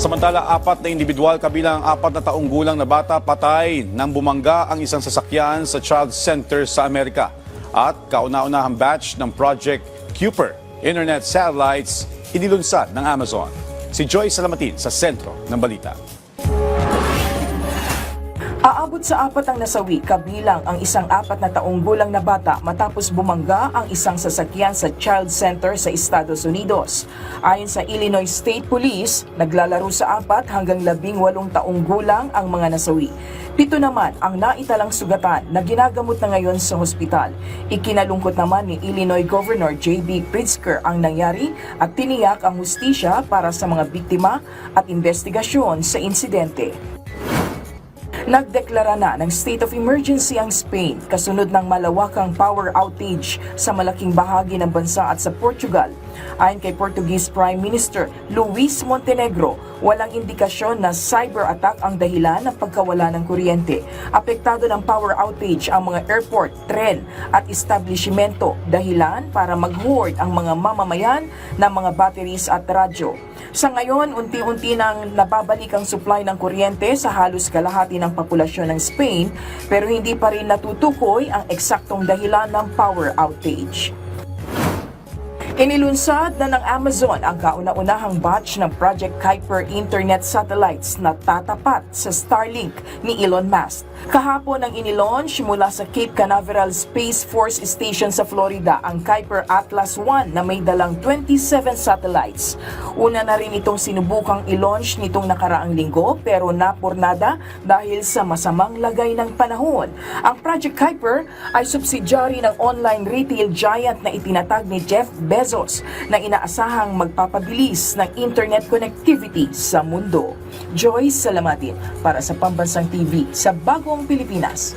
Samantala, 4 na individual kabilang ang 4 na taong gulang na bata patay nang bumangga ang isang sasakyan sa Child Center sa Amerika. At kauna-unahang batch ng Project Kuiper Internet satellites inilunsad ng Amazon. Si Joy Salamatin sa sentro ng balita. Aabot sa 4 ang nasawi kabilang ang isang 4 na taong gulang na bata matapos bumangga ang isang sasakyan sa Child Center sa Estados Unidos. Ayon sa Illinois State Police, naglalaro sa 4 hanggang 18 taong gulang ang mga nasawi. 7 naman ang naitalang sugatan na ginagamot na ngayon sa hospital. Ikinalungkot naman ni Illinois Governor J.B. Pritzker ang nangyari at tiniyak ang hustisya para sa mga biktima at investigasyon sa insidente. Nagdeklara na ng state of emergency ang Spain kasunod ng malawakang power outage sa malaking bahagi ng bansa at sa Portugal. Ayon kay Portuguese Prime Minister Luis Montenegro, walang indikasyon na cyber attack ang dahilan ng pagkawala ng kuryente. Apektado ng power outage ang mga airport, tren at establishmento, dahilan para mag-hoard ang mga mamamayan ng mga batteries at radyo. Sa ngayon, unti-unti nang nababalik ang supply ng kuryente sa halos kalahati ng populasyon ng Spain, pero hindi pa rin natutukoy ang eksaktong dahilan ng power outage. Inilunsad na ng Amazon ang kauna-unahang batch ng Project Kuiper Internet satellites na tatapat sa Starlink ni Elon Musk. Kahapon ang inilaunch mula sa Cape Canaveral Space Force Station sa Florida ang Kuiper Atlas 1 na may dalang 27 satellites. Una na rin itong sinubukang i-launch nitong nakaraang linggo pero napurnada dahil sa masamang lagay ng panahon. Ang Project Kuiper ay subsidiary ng online retail giant na itinatag ni Jeff Bezos na inaasahang magpapabilis ng internet connectivity sa mundo. Joy Salamatin para sa Pambansang TV sa Bagong Pilipinas.